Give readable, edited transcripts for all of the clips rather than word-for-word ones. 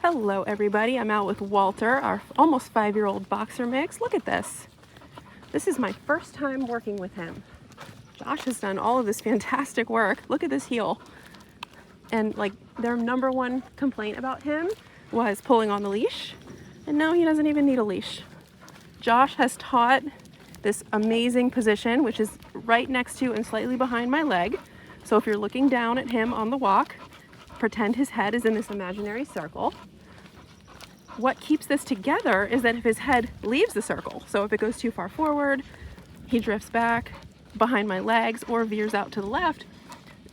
Hello everybody, I'm out with Walter, our almost 5-year-old boxer mix. Look at this. This is my first time working with him. Josh has done all of this fantastic work. Look at this heel. And like their number one complaint about him was pulling on the leash. And now he doesn't even need a leash. Josh has taught this amazing position, which is right next to and slightly behind my leg. So if you're looking down at him on the walk, pretend his head is in this imaginary circle. What keeps this together is that if his head leaves the circle, so if it goes too far forward, he drifts back behind my legs or veers out to the left,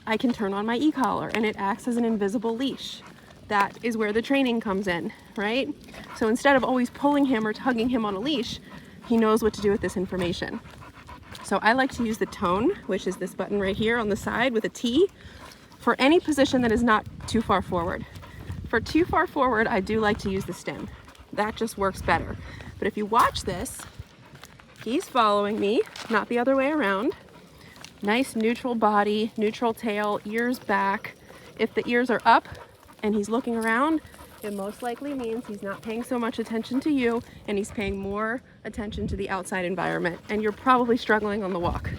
I can turn on my e-collar and it acts as an invisible leash. That is where the training comes in, right? So instead of always pulling him or tugging him on a leash, he knows what to do with this information. So I like to use the tone, which is this button right here on the side with a T, for any position that is not too far forward. For too far forward, I do like to use the stem. That just works better. But if you watch this, he's following me, not the other way around. Nice neutral body, neutral tail, ears back. If the ears are up and he's looking around, it most likely means he's not paying so much attention to you and he's paying more attention to the outside environment, and you're probably struggling on the walk.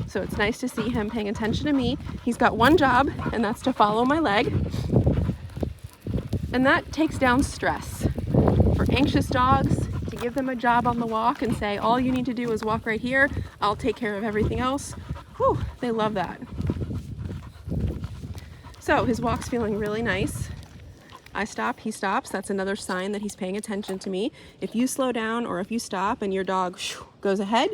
So it's nice to see him paying attention to me. He's got one job, and that's to follow my leg. And that takes down stress. For anxious dogs, to give them a job on the walk and say, all you need to do is walk right here, I'll take care of everything else. Whew, they love that. So his walk's feeling really nice. I stop, he stops. That's another sign that he's paying attention to me. If you slow down or if you stop and your dog goes ahead,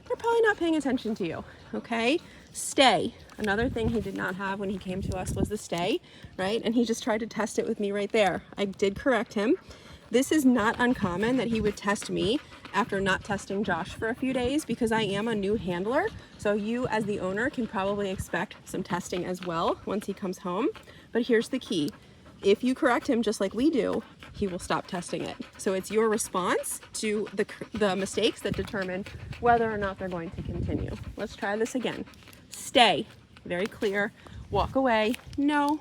they're probably not paying attention to you, okay? Stay. Another thing he did not have when he came to us was the stay, right? And he just tried to test it with me right there. I did correct him. This is not uncommon that he would test me after not testing Josh for a few days, because I am a new handler. So you as the owner can probably expect some testing as well once he comes home. But here's the key. If you correct him just like we do, he will stop testing it. So it's your response to the mistakes that determine whether or not they're going to continue. Let's try this again. Stay, very clear. Walk away, no.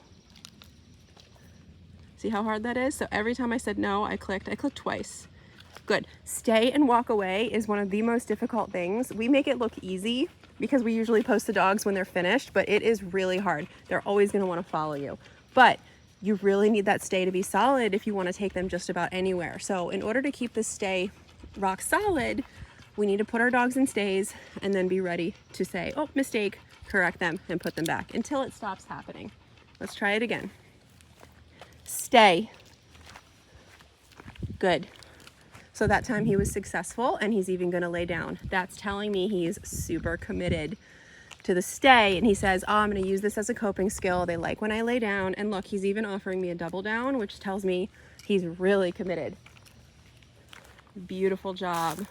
See how hard that is? So every time I said no, I clicked twice. Good. Stay and walk away is one of the most difficult things. We make it look easy because we usually post the dogs when they're finished, but it is really hard. They're always gonna wanna follow you. But you really need that stay to be solid if you wanna take them just about anywhere. So in order to keep this stay rock solid, we need to put our dogs in stays and then be ready to say, oh, mistake, correct them and put them back until it stops happening. Let's try it again. Stay. Good. So that time he was successful and he's even gonna lay down. That's telling me he's super committed to the stay, and he says, oh, I'm gonna use this as a coping skill. They like when I lay down, and look, he's even offering me a double down, which tells me he's really committed. Beautiful job.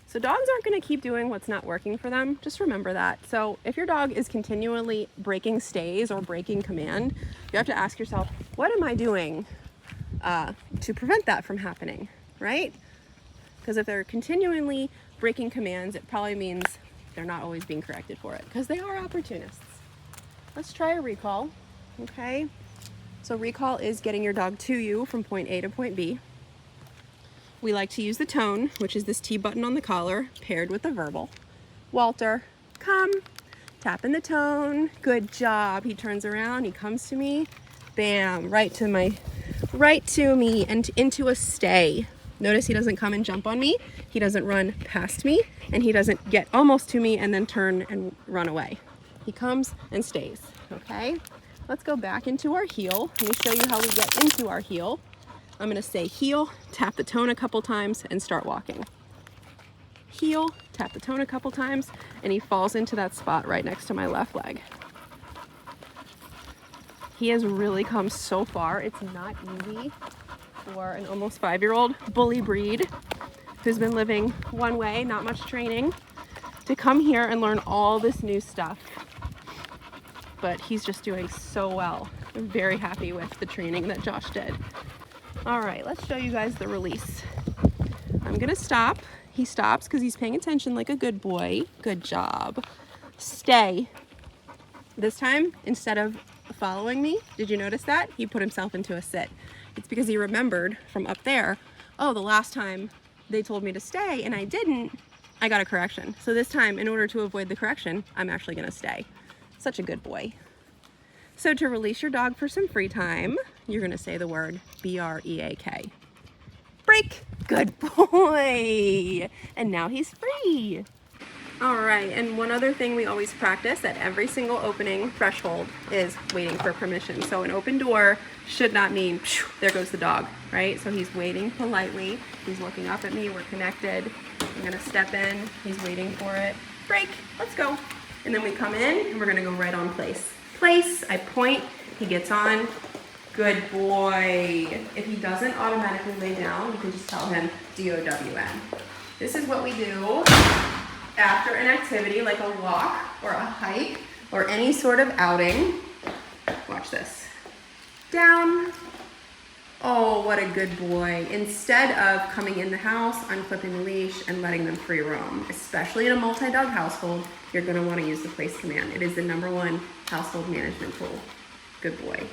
So dogs aren't gonna keep doing what's not working for them. Just remember that. So if your dog is continually breaking stays or breaking command, you have to ask yourself, what am I doing to prevent that from happening, right? Because if they're continually breaking commands, it probably means they're not always being corrected for it, because they are opportunists. Let's try a recall, okay? So recall is getting your dog to you from point A to point B. We like to use the tone, which is this T button on the collar, paired with the verbal. Walter, come. Tapping the tone. Good job. He turns around, he comes to me. Bam, right to me and into a stay. Notice he doesn't come and jump on me. He doesn't run past me, and he doesn't get almost to me and then turn and run away. He comes and stays, okay? Let's go back into our heel. Let me show you how we get into our heel. I'm gonna say heel, tap the tone a couple times, and start walking. Heel, tap the tone a couple times, and he falls into that spot right next to my left leg. He has really come so far. It's not easy for an almost 5-year-old bully breed who's been living one way, not much training, to come here and learn all this new stuff. But he's just doing so well. I'm very happy with the training that Josh did. All right, let's show you guys the release. I'm gonna stop. He stops because he's paying attention like a good boy. Good job. Stay. This time, instead of following me, did you notice that? He put himself into a sit. It's because he remembered from up there, oh, the last time they told me to stay and I didn't, I got a correction. So this time, in order to avoid the correction, I'm actually gonna stay. Such a good boy. So to release your dog for some free time, you're gonna say the word B-R-E-A-K. Break. Good boy. And now he's free. All right, and one other thing we always practice at every single opening threshold is waiting for permission. So an open door should not mean, there goes the dog, right? So he's waiting politely. He's looking up at me, we're connected. I'm gonna step in, he's waiting for it. Break, let's go. And then we come in and we're gonna go right on place. Place, I point, he gets on. Good boy. If he doesn't automatically lay down, you can just tell him D-O-W-N. This is what we do after an activity like a walk or a hike or any sort of outing. Watch this. Down. Oh, what a good boy. Instead of coming in the house, unclipping the leash, and letting them free roam, especially in a multi-dog household, you're gonna wanna use the place command. It is the #1 household management tool. Good boy.